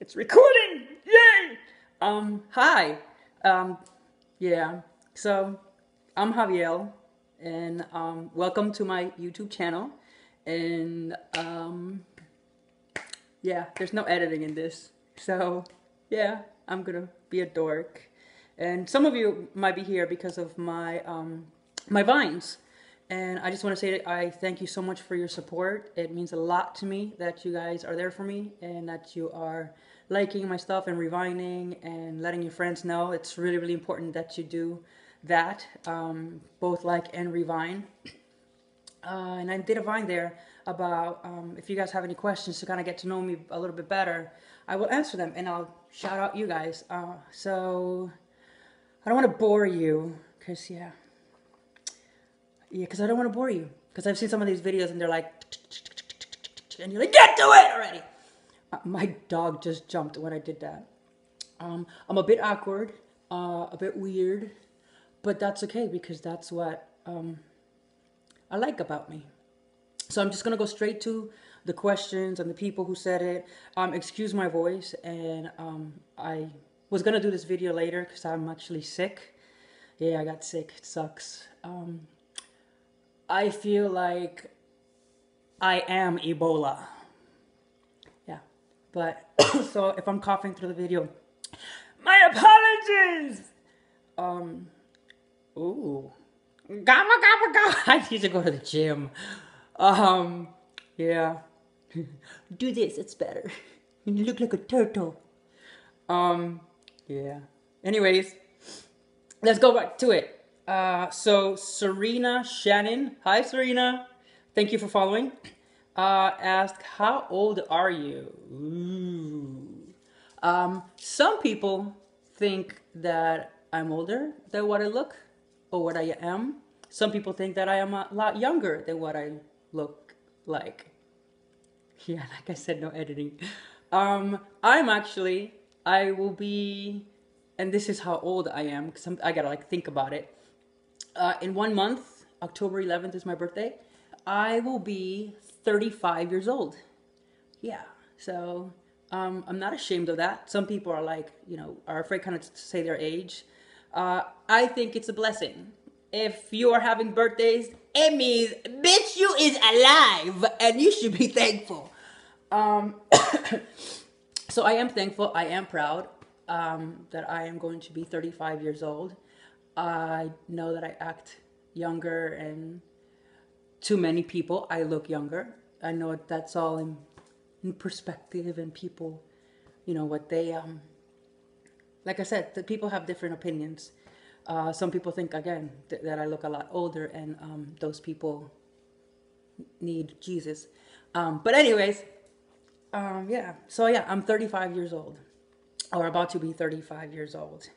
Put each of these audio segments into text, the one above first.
It's recording! Yay! Hi. Um, yeah. So, I'm Javier, and welcome to my YouTube channel. And yeah, there's no editing in this. So, yeah, I'm gonna be a dork. And some of you might be here because of my vines. And I just want to say that I thank you so much for your support. It means a lot to me that you guys are there for me and that you are liking my stuff and revining and letting your friends know. It's really, really important that you do that, both like and revine. And I did a vine there about if you guys have any questions to kind of get to know me a little bit better, I will answer them and I'll shout out you guys. So I don't want to bore you because, because I don't want to bore you. Because I've seen some of these videos and they're like, and you're like, get to it already. My dog just jumped when I did that. I'm a bit awkward, a bit weird, but that's okay because that's what I like about me. So I'm just gonna go straight to the questions and the people who said it. Excuse my voice, and I was gonna do this video later because I'm actually sick. Yeah, I got sick. It sucks. I feel like I am Ebola. Yeah, but so if I'm coughing through the video, my apologies. Ooh, gabba gabba gabba. I need to go to the gym. Yeah. Do this, it's better. You look like a turtle. Yeah. Anyways, let's go back to it. So Serena Shannon, hi Serena, thank you for following. Asked, how old are you? Ooh. Some people think that I'm older than what I look or what I am. Some people think that I am a lot younger than what I look like. Yeah, like I said, no editing. I will be, and this is how old I am, because I gotta like think about it. In 1 month, October 11th is my birthday, I will be 35 years old. Yeah, so I'm not ashamed of that. Some people are like, are afraid kind of to say their age. I think it's a blessing. If you are having birthdays, it means, bitch, you is alive, and you should be thankful. Um, so I am thankful. I am proud that I am going to be 35 years old. I know that I act younger, and to many people, I look younger. I know that's all in perspective, and people, what they like I said, the people have different opinions. Some people think again that I look a lot older, and those people need Jesus. But anyways, yeah. So yeah, I'm 35 years old, or about to be 35 years old.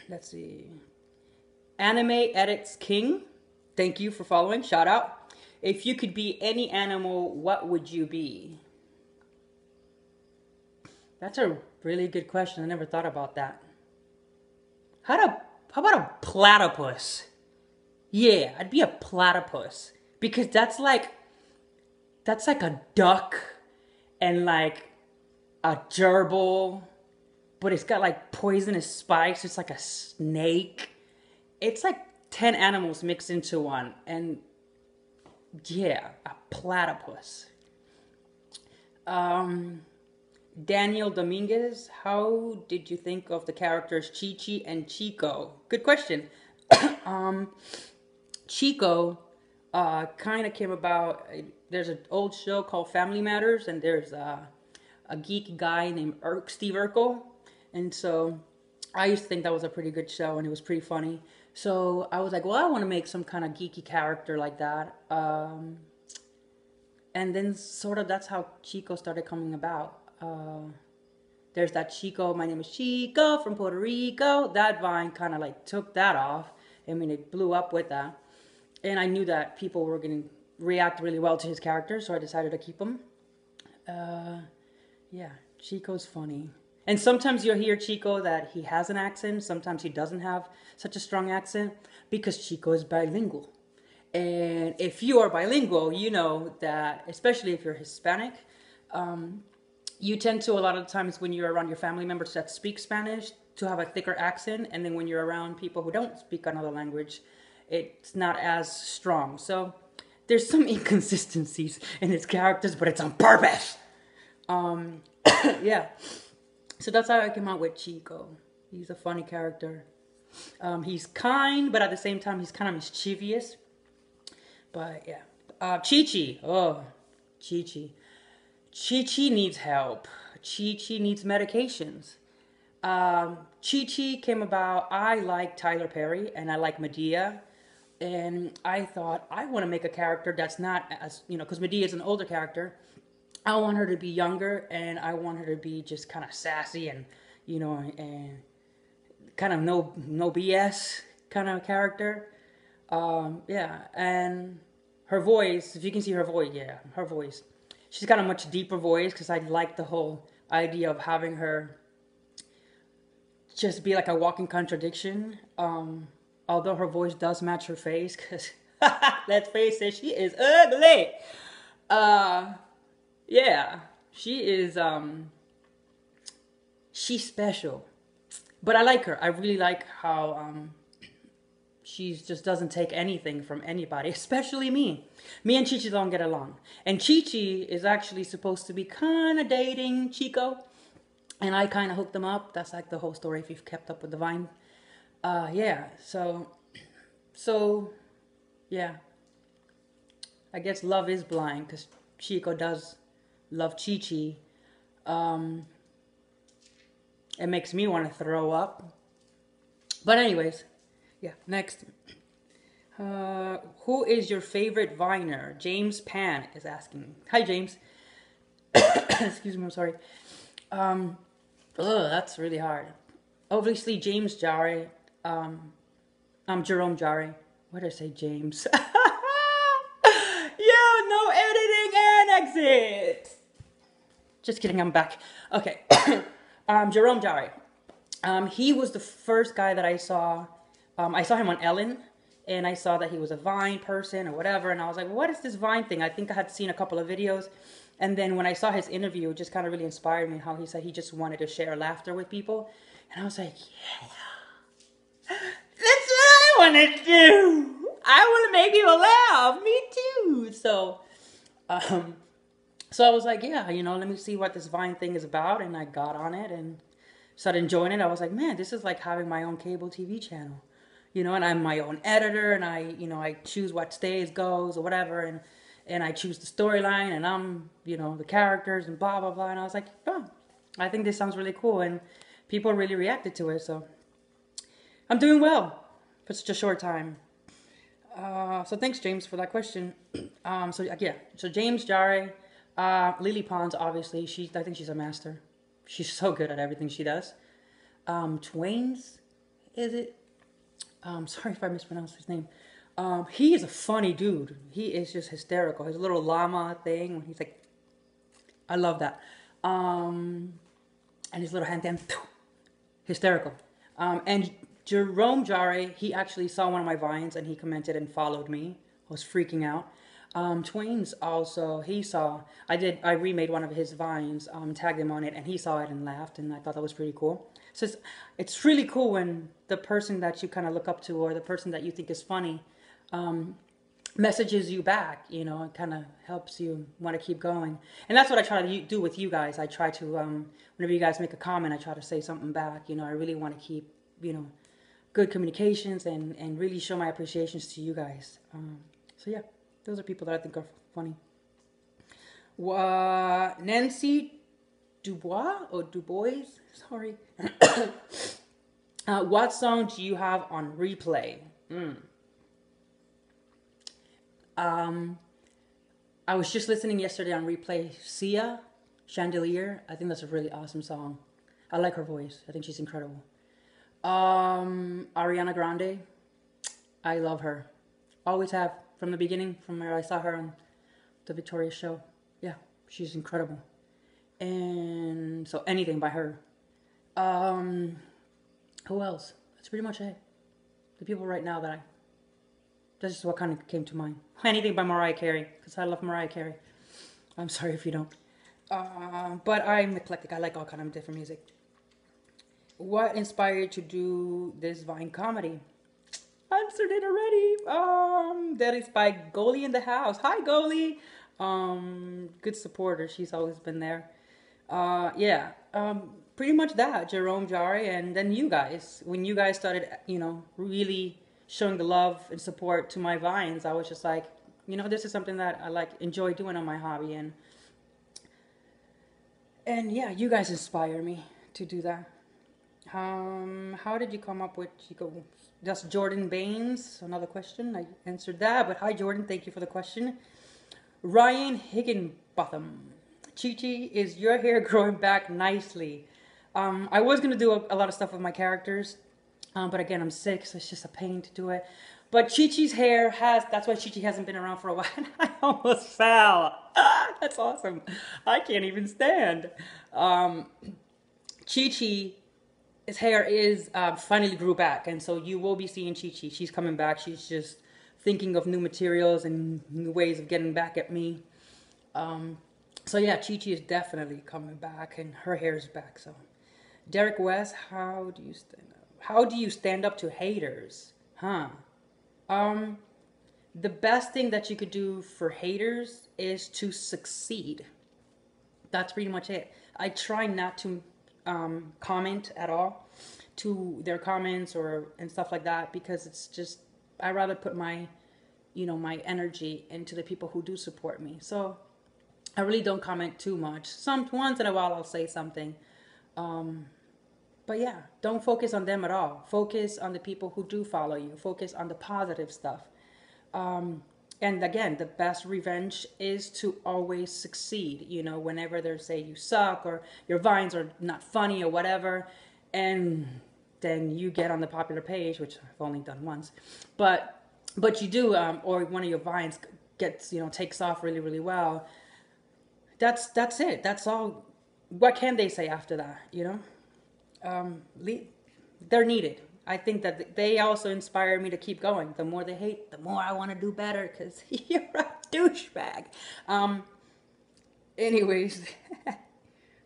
Let's see. Anime Edits King, thank you for following. Shout out. If you could be any animal, what would you be? That's a really good question. I never thought about that. How about a platypus? Yeah, I'd be a platypus because that's like a duck and like a gerbil, but it's got like poisonous spikes. It's like a snake. It's like 10 animals mixed into one, and yeah, a platypus. Daniel Dominguez, how did you think of the characters Chi Chi and Chico? Good question. Chico kind of came about. There's an old show called Family Matters, and there's a geek guy named Steve Urkel. And so I used to think that was a pretty good show, and it was pretty funny. So I was like, well, I want to make some kind of geeky character like that. And then sort of that's how Chico started coming about. There's that Chico, my name is Chico from Puerto Rico. That vine kind of like took that off. I mean, it blew up with that. And I knew that people were going to react really well to his character, so I decided to keep him. Yeah, Chico's funny. And sometimes you'll hear Chico that he has an accent. Sometimes he doesn't have such a strong accent because Chico is bilingual. And if you are bilingual, you know that, especially if you're Hispanic, you tend to, a lot of times when you're around your family members that speak Spanish, to have a thicker accent, and then when you're around people who don't speak another language, it's not as strong. So there's some inconsistencies in his characters, but it's on purpose. Yeah. So that's how I came out with Chico. He's a funny character. He's kind, but at the same time, he's kind of mischievous. But yeah. Chi-Chi. Oh, Chi-Chi. Chi-Chi needs help. Chi-Chi needs medications. Chi-Chi came about, I like Tyler Perry and I like Medea. And I thought, I want to make a character that's not as, because Medea is an older character. I want her to be younger, and I want her to be just kind of sassy and, and kind of no BS kind of character. Yeah, and her voice, if you can see her voice, yeah, her voice. She's got a much deeper voice because I like the whole idea of having her just be like a walking contradiction. Although her voice does match her face, because let's face it, she is ugly. Yeah, she is, she's special. But I like her. I really like how she just doesn't take anything from anybody, especially me. Me and Chi-Chi don't get along. And Chi-Chi is actually supposed to be kind of dating Chico. And I kind of hooked them up. That's like the whole story if you've kept up with the Vine. Yeah, so, yeah. I guess love is blind because Chico does love Chi-Chi. It makes me want to throw up. But anyways, yeah, next. Who is your favorite Viner? James Pan is asking. Hi, James. Excuse me, I'm sorry. That's really hard. Obviously, James Jare. I'm Jerome Jare. What did I say, James? Yeah, no editing and exit. Just kidding, I'm back. Okay. Jerome Jare. He was the first guy that I saw. I saw him on Ellen, and I saw that he was a Vine person or whatever, and I was like, what is this Vine thing? I think I had seen a couple of videos, and then when I saw his interview, it just kind of really inspired me, how he said he just wanted to share laughter with people, and I was like, yeah, that's what I want to do. I want to make people laugh. Me too. So I was like, yeah, let me see what this Vine thing is about, and I got on it and started enjoying it. I was like, man, this is like having my own cable TV channel, and I'm my own editor, and I choose what stage goes or whatever, and I choose the storyline, and I'm, the characters and blah, blah, blah. And I was like, oh, I think this sounds really cool, and people really reacted to it, so I'm doing well for such a short time. So thanks, James, for that question. So James Jare, Lily Pons, obviously, I think she's a master. She's so good at everything she does. Twains, is it? Sorry if I mispronounced his name. He is a funny dude. He is just hysterical. His little llama thing, when he's like, I love that. And his little hand, hysterical. And Jerome Jare, he actually saw one of my Vines and he commented and followed me. I was freaking out. Twains also, I remade one of his Vines, tagged him on it, and he saw it and laughed, and I thought that was pretty cool. So it's really cool when the person that you kind of look up to, or the person that you think is funny, messages you back, it kind of helps you want to keep going. And that's what I try to do with you guys. I try to, whenever you guys make a comment, I try to say something back. I really want to keep, good communications and really show my appreciations to you guys. So yeah, those are people that I think are funny. Nancy Dubois or Dubois, sorry. What song do you have on replay? I was just listening yesterday on replay. Sia, Chandelier. I think that's a really awesome song. I like her voice. I think she's incredible. Ariana Grande. I love her. Always have, from the beginning, from where I saw her on the Victoria show. Yeah, she's incredible. And so anything by her. Who else? That's pretty much it. The people right now that's just what kind of came to mind. Anything by Mariah Carey, because I love Mariah Carey. I'm sorry if you don't. But I'm eclectic. I like all kind of different music. What inspired you to do this Vine comedy? Answered it already. That is by Goalie in the house. Hi, Goalie. Good supporter. She's always been there. Yeah. Pretty much that. Jerome Jari, and then you guys. When you guys started, really showing the love and support to my vines, I was just like, this is something that I like enjoy doing on my hobby, and yeah, you guys inspire me to do that. How did you come up with Chico? Just Jordan Baines. Another question. I answered that, but hi Jordan, thank you for the question. Ryan Higginbotham. Chi Chi, is your hair growing back nicely? I was gonna do a lot of stuff with my characters, but again, I'm sick, so it's just a pain to do it. But Chi Chi's hair that's why Chi Chi hasn't been around for a while. I almost fell. That's awesome. I can't even stand. Chi Chi, his hair is finally grew back, and so you will be seeing Chi Chi. She's coming back. She's just thinking of new materials and new ways of getting back at me. So yeah, Chi Chi is definitely coming back, and her hair is back. So, Derek West, how do you stand up? How do you stand up to haters? Huh? The best thing that you could do for haters is to succeed. That's pretty much it. I try not to comment at all to their comments or and stuff like that, because it's just I rather put my my energy into the people who do support me. So I really don't comment too much. Once in a while I'll say something. But yeah, don't focus on them at all. Focus on the people who do follow you. Focus on the positive stuff. And again, the best revenge is to always succeed. Whenever they say you suck or your vines are not funny or whatever, and then you get on the popular page, which I've only done once, but you do, or one of your vines gets takes off really really well. That's it. That's all. What can they say after that? They're needed. I think that they also inspire me to keep going. The more they hate, the more I want to do better, because you're a douchebag. Anyways,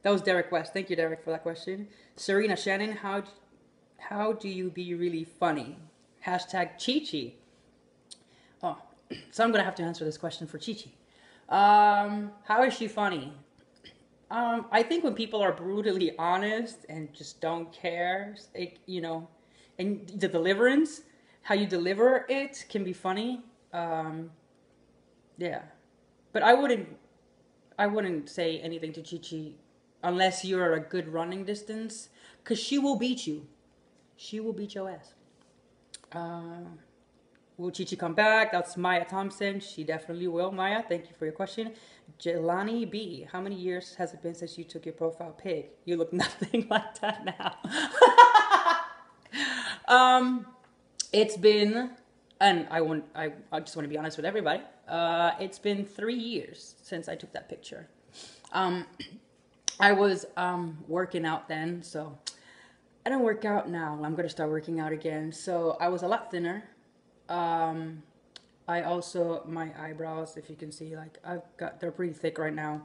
that was Derek West. Thank you, Derek, for that question. Serena Shannon, how do you be really funny? Hashtag Chi Chi. Oh, so I'm going to have to answer this question for Chi Chi. How is she funny? I think when people are brutally honest and just don't care, and the deliverance, how you deliver it can be funny. Yeah, but I wouldn't say anything to Chi Chi unless you're a good running distance, because she will beat you. She will beat your ass. Will Chi Chi come back? That's Maya Thompson. She definitely will. Maya, thank you for your question. Jelani B, how many years has it been since you took your profile pic? You look nothing like that now. It's been, and I just want to be honest with everybody. It's been 3 years since I took that picture. I was working out then, so I don't work out now. I'm gonna start working out again. So I was a lot thinner. I also, my eyebrows, if you can see, like they're pretty thick right now.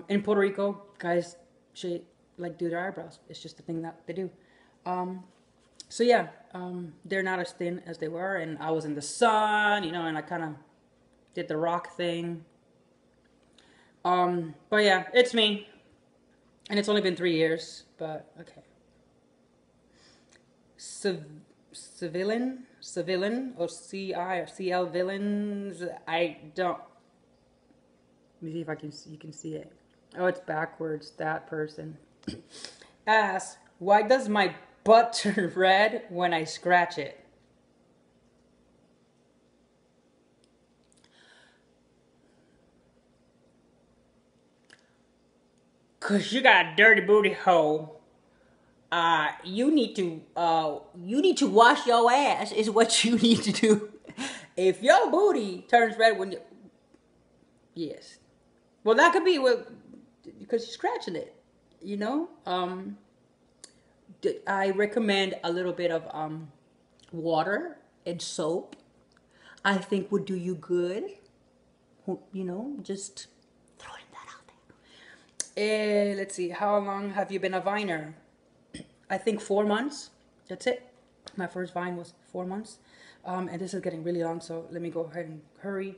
In Puerto Rico, guys do their eyebrows. It's just the thing that they do. So yeah, they're not as thin as they were, and I was in the sun, and I kind of did the rock thing. But yeah, it's me, and it's only been 3 years, but okay. Civilian, or CI or CL villains. I don't. Let me see if you can see it. Oh, it's backwards. That person. Ask, why does my butt turn red when I scratch it? Cause you got a dirty booty hole. You need to wash your ass is what you need to do. If your booty turns red when you, yes, well that could be because you're scratching it, I recommend a little bit of water and soap. I think would do you good. Just throwing that out there. Let's see. How long have you been a Viner? I think 4 months. That's it. My first Vine was 4 months. And this is getting really long, so let me go ahead and hurry.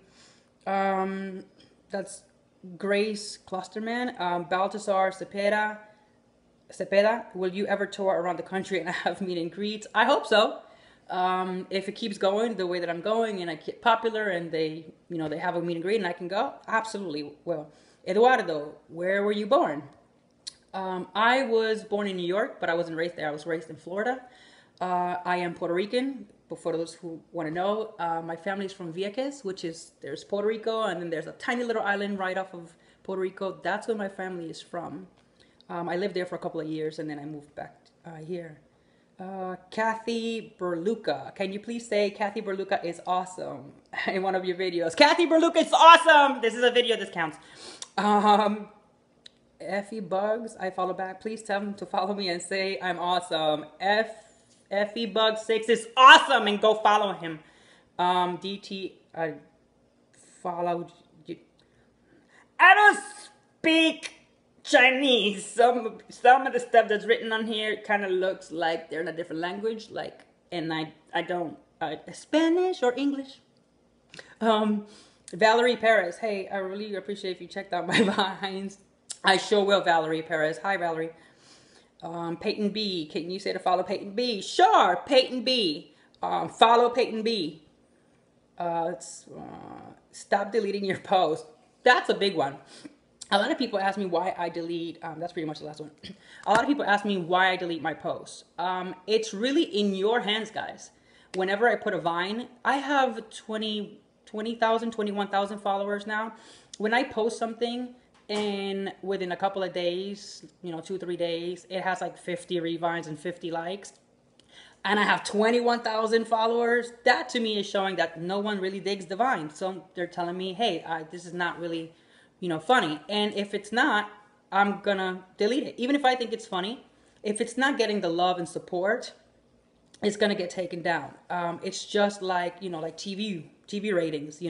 That's Grace Clusterman. Baltasar Cepeda, will you ever tour around the country and have meet and greets? I hope so. If it keeps going the way that I'm going and I get popular and they have a meet and greet and I can go, absolutely will. Eduardo, where were you born? I was born in New York, but I wasn't raised there. I was raised in Florida. I am Puerto Rican. But for those who want to know, my family is from Vieques, there's Puerto Rico, and then there's a tiny little island right off of Puerto Rico. That's where my family is from. I lived there for a couple of years, and then I moved back here. Kathy Berluca. Can you please say Kathy Berluca is awesome in one of your videos? Kathy Berluca is awesome! This is a video, this counts. Effie Bugs, I follow back. Please tell him to follow me and say I'm awesome. Effie Bugs 6 is awesome and go follow him. DT, I followed you. I don't speak Chinese. Some of the stuff that's written on here kind of looks like they're in a different language, and I don't Spanish or English. Valerie Perez, hey, I really appreciate if you checked out my vines. I sure will, Valerie Perez. Hi, Valerie. Peyton B, can you say to follow Peyton B? Sure, Peyton B. Follow Peyton B. Stop deleting your post. That's a big one. A lot of people ask me why I delete, that's pretty much the last one. A lot of people ask me why I delete my posts. It's really in your hands, guys. Whenever I put a Vine, I have 20,000, 21,000 followers now. When I post something and within a couple of days, 2-3 days, it has like 50 revines and 50 likes, and I have 21,000 followers, that to me is showing that no one really digs the Vine. So they're telling me, hey, this is not really funny. And if it's not, I'm gonna delete it. Even if I think it's funny, if it's not getting the love and support, it's gonna get taken down. It's just like, like TV ratings,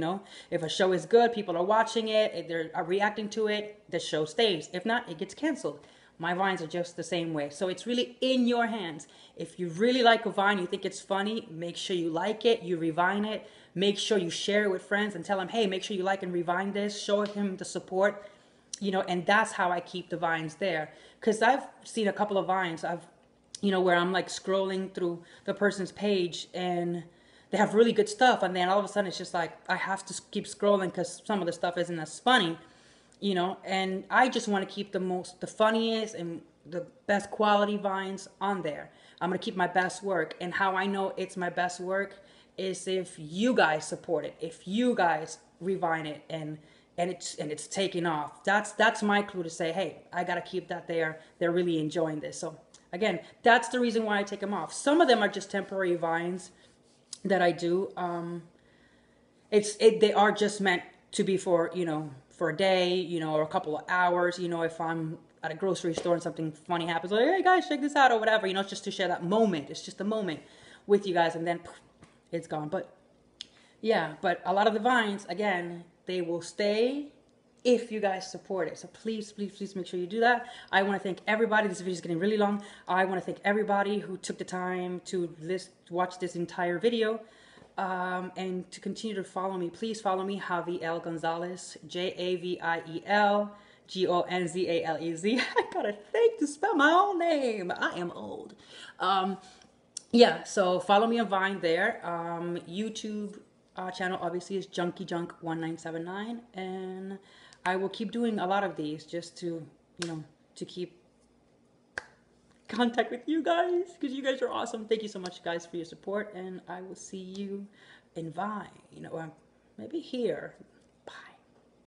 If a show is good, people are watching it, they're reacting to it, the show stays. If not, it gets canceled. My Vines are just the same way. So it's really in your hands. If you really like a Vine, you think it's funny, make sure you like it, you revine it. Make sure you share it with friends and tell them, hey, make sure you like and revine this. Show him the support, and that's how I keep the Vines there. Because I've seen a couple of Vines, where I'm like scrolling through the person's page and they have really good stuff. And then all of a sudden it's just like, I have to keep scrolling because some of the stuff isn't as funny, and I just want to keep the funniest and the best quality Vines on there. I'm going to keep my best work. And how I know it's my best work is if you guys support it, if you guys revine it and it's taking off. That's my clue to say, hey, I gotta keep that there. They're really enjoying this. So again, that's the reason why I take them off. Some of them are just temporary Vines that I do. They are just meant to be for for a day, or a couple of hours. If I'm at a grocery store and something funny happens, like, hey guys, check this out or whatever. It's just to share that moment. It's just a moment with you guys, and then poof, it's gone. But yeah, but a lot of the Vines, again, they will stay if you guys support it. So please, please, please make sure you do that. I want to thank everybody. This video is getting really long. I want to thank everybody who took the time to watch this entire video. And to continue to follow me. Please follow me, Javiel Gonzalez, JAVIEL GONZALEZ. I gotta think to spell my own name. I am old. Yeah, so follow me on Vine there. YouTube channel obviously is Junkie Junk 1979, and I will keep doing a lot of these just to to keep contact with you guys, because you guys are awesome. Thank you so much, guys, for your support, and I will see you in Vine, or maybe here.